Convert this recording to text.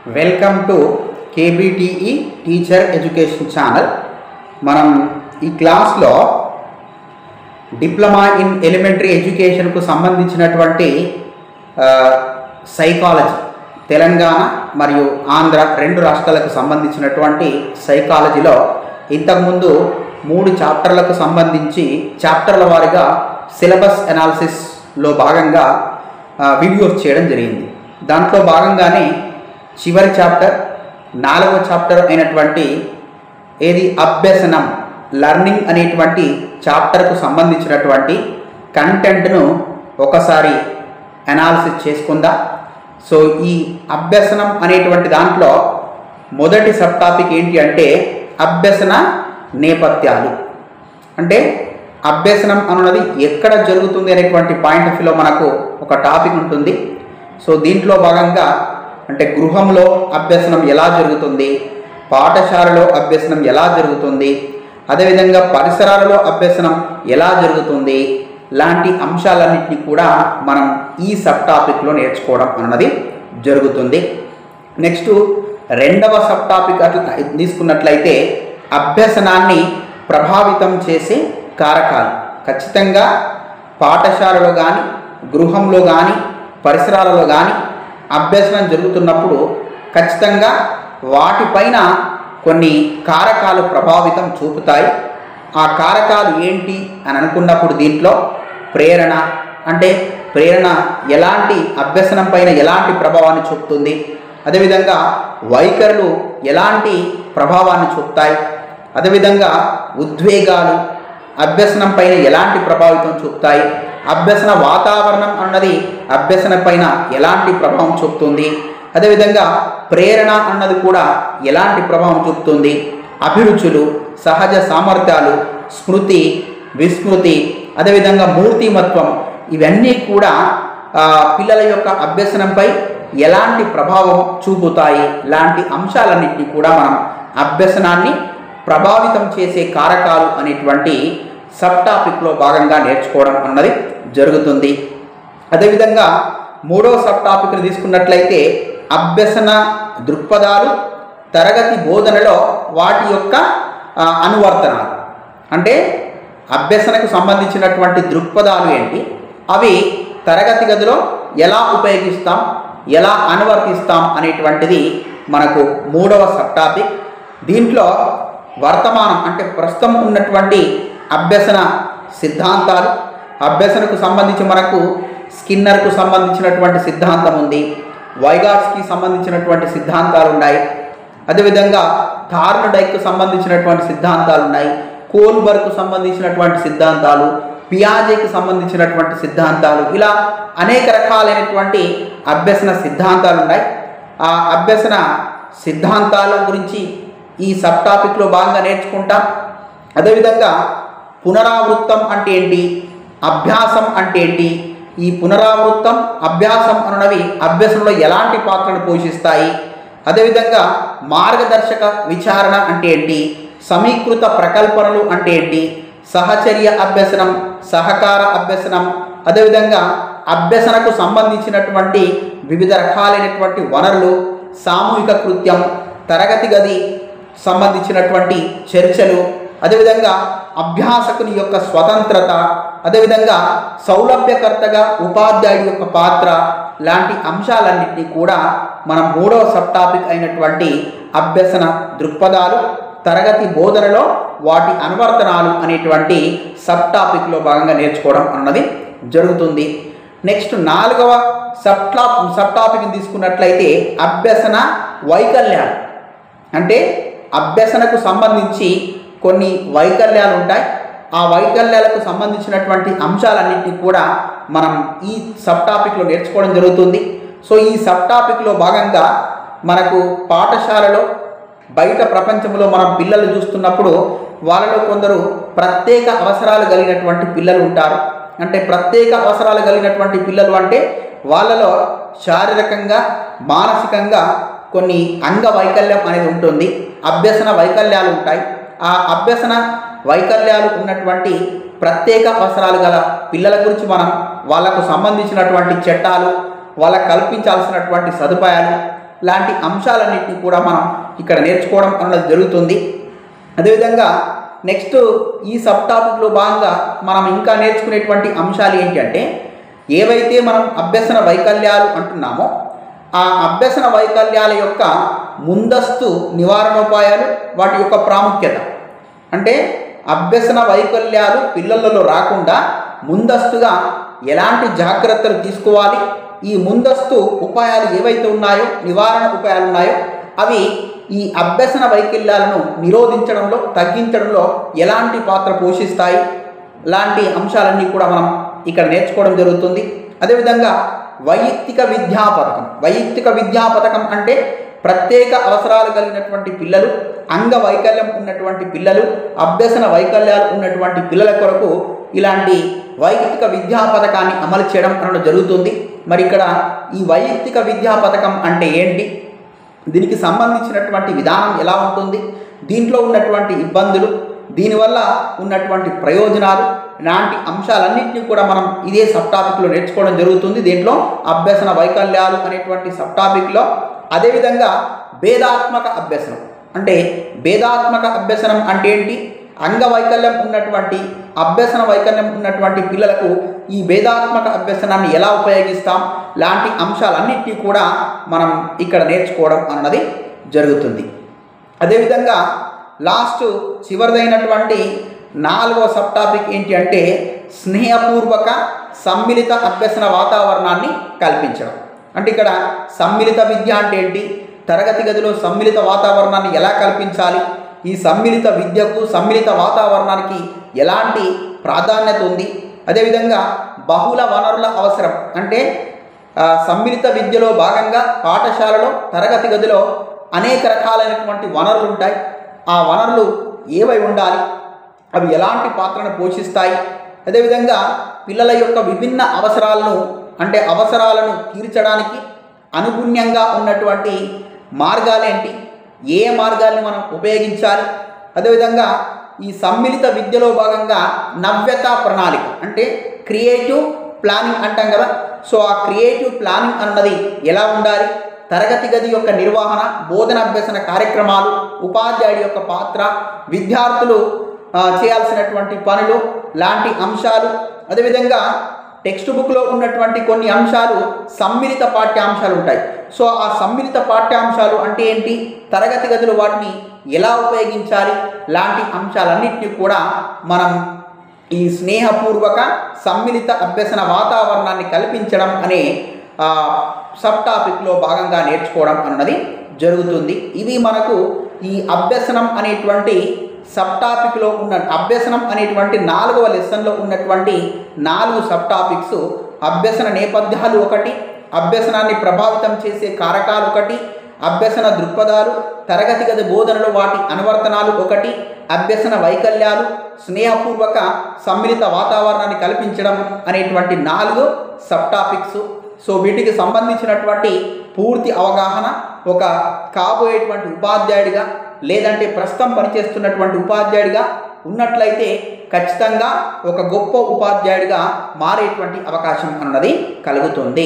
Welcome to KBTE teacher education channel. మనం ఈ క్లాస్లో డిప్లొమా ఇన్ ఎలిమెంటరీ ఎడ్యుకేషన్కు సంబంధించినటువంటి సైకాలజీ, తెలంగాణ మరియు ఆంధ్ర రెండు రాష్ట్రాలకు సంబంధించినటువంటి సైకాలజీలో ఇంతకుముందు 3 చాప్టర్లకు సంబంధించి చాప్టర్ల వారీగా సిలబస్ అనాలిసిస్లో భాగంగా వీడియోస్ చేయడం జరిగింది. దాంట్లో భాగంగానే చివరి చాప్టర్ 4వ చాప్టర్ అయినటువంటి ఏది అభ్యసనం, లర్నింగ్ అనేటువంటి చాప్టర్కు సంబంధించినటువంటి కంటెంట్ను ఒకసారి అనాలిసిస్ చేసుకుందా. సో ఈ అభ్యసనం అనేటువంటి దాంట్లో మొదటి సబ్ టాపిక్ ఏంటి అంటే అభ్యసన నేపథ్యాలు. అంటే అభ్యసనం అన్నది ఎక్కడ జరుగుతుంది అనేటువంటి పాయింట్ ఆఫ్ వ్యూలో మనకు ఒక టాపిక్ ఉంటుంది. సో దీంట్లో భాగంగా అంటే గృహంలో అభ్యసనం ఎలా జరుగుతుంది, పాఠశాలలో అభ్యసనం ఎలా జరుగుతుంది, అదేవిధంగా పరిసరాలలో అభ్యసనం ఎలా జరుగుతుంది లాంటి అంశాలన్నింటినీ కూడా మనం ఈ సబ్ టాపిక్లో నేర్చుకోవడం అన్నది జరుగుతుంది. నెక్స్ట్ 2వ సబ్ టాపిక్ అట్లా తీసుకున్నట్లయితే అభ్యసనాన్ని ప్రభావితం చేసే కారకాలు. ఖచ్చితంగా పాఠశాలలో కానీ గృహంలో కానీ పరిసరాలలో కానీ అభ్యసనం జరుగుతున్నప్పుడు ఖచ్చితంగా వాటిపైన కొన్ని కారకాలు ప్రభావితం చూపుతాయి. ఆ కారకాలు ఏంటి అని అనుకున్నప్పుడు దీంట్లో ప్రేరణ, అంటే ప్రేరణ ఎలాంటి అభ్యసనం పైన ఎలాంటి ప్రభావాన్ని చూపుతుంది, అదేవిధంగా వైఖరులు ఎలాంటి ప్రభావాన్ని చూపుతాయి, అదేవిధంగా ఉద్వేగాలు అభ్యసనం పైన ఎలాంటి ప్రభావితం చూపుతాయి, అభ్యసన వాతావరణం అన్నది అభ్యసనం పైన ఎలాంటి ప్రభావం చూపుతుంది, అదేవిధంగా ప్రేరణ అన్నది కూడా ఎలాంటి ప్రభావం చూపుతుంది, అభిరుచులు, సహజ సామర్థ్యాలు, స్మృతి, విస్మృతి, అదేవిధంగా మూర్తిమత్వం ఇవన్నీ కూడా పిల్లల యొక్క అభ్యసనంపై ఎలాంటి ప్రభావం చూపుతాయి లాంటి అంశాలన్నింటినీ కూడా మనం అభ్యసనాన్ని ప్రభావితం చేసే కారకాలు అనేటువంటి సబ్ టాపిక్లో భాగంగా నేర్చుకోవడం అన్నది జరుగుతుంది. అదేవిధంగా 3వ సబ్ టాపిక్ని తీసుకున్నట్లయితే అభ్యసన దృక్పథాలు, తరగతి బోధనలో వాటి యొక్క అనువర్తనాలు. అంటే అభ్యసనకు సంబంధించినటువంటి దృక్పథాలు ఏంటి, అవి తరగతి గదిలో ఎలా ఉపయోగిస్తాం, ఎలా అనువర్తిస్తాం అనేటువంటిది మనకు 3వ సబ్ టాపిక్. దీంట్లో వర్తమానం అంటే ప్రస్తుతం ఉన్నటువంటి అభ్యసన సిద్ధాంతాలు, అభ్యసనకు సంబంధించి మనకు స్కిన్నర్కు సంబంధించినటువంటి సిద్ధాంతం ఉంది, వైగాట్స్కి సంబంధించినటువంటి సిద్ధాంతాలు ఉన్నాయి, అదేవిధంగా థార్న్డైక్కు సంబంధించినటువంటి సిద్ధాంతాలు ఉన్నాయి, కోల్బర్గ్కు సంబంధించినటువంటి సిద్ధాంతాలు, పియాజేకి సంబంధించినటువంటి సిద్ధాంతాలు, ఇలా అనేక రకాలైనటువంటి అభ్యసన సిద్ధాంతాలు ఉన్నాయి. ఆ అభ్యసన సిద్ధాంతాల గురించి ఈ సబ్ టాపిక్లో భాగంగా నేర్చుకుంటాం. అదేవిధంగా పునరావృత్తం అంటే ఏంటి, అభ్యాసం అంటే ఏంటి, ఈ పునరావృత్తం అభ్యాసం అన్నవి అభ్యసనంలో ఎలాంటి పాత్రను పోషిస్తాయి, అదేవిధంగా మార్గదర్శక విచారణ అంటే ఏంటి, సమీకృత ప్రకల్పనలు అంటే ఏంటి, సహచర్య అభ్యసనం, సహకార అభ్యసనం, అదేవిధంగా అభ్యసనకు సంబంధించినటువంటి వివిధ రకాలైనటువంటి వనరులు, సామూహిక కృత్యం, తరగతి గది సంబంధించినటువంటి చర్చలు, అదేవిధంగా అభ్యాసకుని యొక్క స్వతంత్రత, అదేవిధంగా సౌలభ్యకర్తగా ఉపాధ్యాయుడి యొక్క పాత్ర లాంటి అంశాలన్నింటినీ కూడా మనం 3వ సబ్ టాపిక్ అయినటువంటి అభ్యసన దృక్పథాలు, తరగతి బోధనలో వాటి అనువర్తనాలు అనేటువంటి సబ్ టాపిక్లో భాగంగా నేర్చుకోవడం అన్నది జరుగుతుంది. నెక్స్ట్ 4వ సబ్ టాపిక్ని తీసుకున్నట్లయితే అభ్యసన వైకల్యాలు. అంటే అభ్యసనకు సంబంధించి కొన్ని వైకల్యాలు ఉంటాయి. ఆ వైకల్యాలకు సంబంధించినటువంటి అంశాలన్నింటినీ కూడా మనం ఈ సబ్ టాపిక్లో నేర్చుకోవడం జరుగుతుంది. సో ఈ సబ్ టాపిక్లో భాగంగా మనకు పాఠశాలలో బయట ప్రపంచంలో మనం పిల్లలు చూస్తున్నప్పుడు వాళ్ళలో కొందరు ప్రత్యేక అవసరాలు కలిగినటువంటి పిల్లలు ఉంటారు. అంటే ప్రత్యేక అవసరాలు కలిగినటువంటి పిల్లలు అంటే వాళ్ళలో శారీరకంగా, మానసికంగా కొన్ని అంగ వైకల్యం అనేది ఉంటుంది, అభ్యసన వైకల్యాలు ఉంటాయి. ఆ అభ్యసన వైకల్యాలు ఉన్నటువంటి ప్రత్యేక అవసరాలు గల పిల్లల గురించి మనం వాళ్ళకు సంబంధించినటువంటి చట్టాలు, వాళ్ళకు కల్పించాల్సినటువంటి సదుపాయాలు, లాంటి అంశాలన్నింటినీ కూడా మనం ఇక్కడ నేర్చుకోవడం అన్నది జరుగుతుంది. అదేవిధంగా నెక్స్ట్ ఈ సబ్ టాపిక్లో భాగంగా మనం ఇంకా నేర్చుకునేటువంటి అంశాలు ఏంటి అంటే, ఏవైతే మనం అభ్యసన వైకల్యాలు అంటున్నామో ఆ అభ్యసన వైకల్యాల యొక్క ముందస్తు నివారణోపాయాలు, వాటి యొక్క ప్రాముఖ్యత. అంటే అభ్యసన వైకల్యాలు పిల్లలలో రాకుండా ముందస్తుగా ఎలాంటి జాగ్రత్తలు తీసుకోవాలి, ఈ ముందస్తు ఉపాయాలు ఏవైతే ఉన్నాయో, నివారణ ఉపాయాలు ఉన్నాయో అవి ఈ అభ్యసన వైకల్యాలను నిరోధించడంలో, తగ్గించడంలో ఎలాంటి పాత్ర పోషిస్తాయి లాంటి అంశాలన్నీ కూడా మనం ఇక్కడ నేర్చుకోవడం జరుగుతుంది. అదేవిధంగా వైయక్తిక విద్యా పథకం. వైయక్తిక విద్యా పథకం అంటే ప్రత్యేక అవసరాలు కలిగినటువంటి పిల్లలు, అంగవైకల్యం ఉన్నటువంటి పిల్లలు, అభ్యసన వైకల్యాలు ఉన్నటువంటి పిల్లల కొరకు ఇలాంటి వైయక్తిక విద్యా పథకాన్ని అమలు చేయడం అనేది జరుగుతుంది. మరి ఇక్కడ ఈ వైయక్తిక విద్యా పథకం అంటే ఏంటి, దీనికి సంబంధించినటువంటి విధానం ఎలా ఉంటుంది, దీంట్లో ఉన్నటువంటి ఇబ్బందులు, దీనివల్ల ఉన్నటువంటి ప్రయోజనాలు లాంటి అంశాలన్నింటినీ కూడా మనం ఇదే సబ్ టాపిక్లో నేర్చుకోవడం జరుగుతుంది. దీంట్లో అభ్యసన వైకల్యాలు అనేటువంటి సబ్ టాపిక్లో. అదేవిధంగా భేదాత్మక అభ్యసనం. అంటే భేదాత్మక అభ్యసనం అంటే ఏంటి, అంగవైకల్యం ఉన్నటువంటి, అభ్యసన వైకల్యం ఉన్నటువంటి పిల్లలకు ఈ భేదాత్మక అభ్యసనాన్ని ఎలా ఉపయోగిస్తాం లాంటి అంశాలన్నింటినీ కూడా మనం ఇక్కడ నేర్చుకోవడం అన్నది జరుగుతుంది. అదేవిధంగా లాస్ట్ చివరిదైనటువంటి 4వ సబ్ టాపిక్ ఏంటి అంటే, స్నేహపూర్వక సమ్మిళిత అభ్యసన వాతావరణాన్ని కల్పించడం. అంటే ఇక్కడ సమ్మిళిత విద్య అంటే ఏంటి, తరగతి గదిలో సమ్మిళిత వాతావరణాన్ని ఎలా కల్పించాలి, ఈ సమ్మిళిత విద్యకు, సమ్మిళిత వాతావరణానికి ఎలాంటి ప్రాధాన్యత ఉంది, అదేవిధంగా బహుళ వనరుల అవసరం. అంటే సమ్మిళిత విద్యలో భాగంగా పాఠశాలలో, తరగతి గదిలో అనేక రకాలైనటువంటి వనరులు ఉంటాయి. ఆ వనరులు ఏవై ఉండాలి, అవి ఎలాంటి పాత్రను పోషిస్తాయి, అదేవిధంగా పిల్లల యొక్క విభిన్న అవసరాలను తీర్చడానికి అనుగుణ్యంగా ఉన్నటువంటి మార్గాలేంటి, ఏ మార్గాల్ని మనం ఉపయోగించాలి, అదేవిధంగా ఈ సమ్మిళిత విద్యలో భాగంగా నవ్యతా ప్రణాళిక అంటే క్రియేటివ్ ప్లానింగ్ అంటాం కదా. సో ఆ క్రియేటివ్ ప్లానింగ్ అన్నది ఎలా ఉండాలి, తరగతి గది యొక్క నిర్వహణ, బోధన అభ్యసన కార్యక్రమాలు, ఉపాధ్యాయుడి యొక్క పాత్ర, విద్యార్థులు చేయాల్సినటువంటి పనులు లాంటి అంశాలు, అదేవిధంగా టెక్స్ట్ బుక్లో ఉన్నటువంటి కొన్ని అంశాలు సమ్మిళిత పాఠ్యాంశాలు ఉంటాయి. సో ఆ సమ్మిళిత పాఠ్యాంశాలు అంటే ఏంటి, తరగతి గదిలో వాటిని ఎలా ఉపయోగించాలి లాంటి అంశాలన్నింటినీ కూడా మనం ఈ స్నేహపూర్వక సమ్మిళిత అభ్యసన వాతావరణాన్ని కల్పించడం అనే సబ్ టాపిక్లో భాగంగా నేర్చుకోవడం అన్నది జరుగుతుంది. ఇవి మనకు ఈ అభ్యసనం అనేటువంటి సబ్ టాపిక్లో ఉన్న అభ్యసనం అనేటువంటి 4వ లెసన్లో ఉన్నటువంటి 4 సబ్ టాపిక్స్. అభ్యసన నేపథ్యాలు ఒకటి, అభ్యసనాన్ని ప్రభావితం చేసే కారకాలు ఒకటి, అభ్యసన దృక్పథాలు, తరగతి గది బోధనలో వాటి అనువర్తనాలు ఒకటి, అభ్యసన వైకల్యాలు, స్నేహపూర్వక సమ్మిళిత వాతావరణాన్ని కల్పించడం అనేటువంటి 4 సబ్ టాపిక్స్. సో వీటికి సంబంధించినటువంటి పూర్తి అవగాహన ఒక కాబోయేటువంటి ఉపాధ్యాయుడిగా, లేదంటే ప్రస్తుతం పనిచేస్తున్నటువంటి ఉపాధ్యాయుడిగా ఉన్నట్లయితే ఖచ్చితంగా ఒక గొప్ప ఉపాధ్యాయుడిగా మారేటువంటి అవకాశం అన్నది కలుగుతుంది.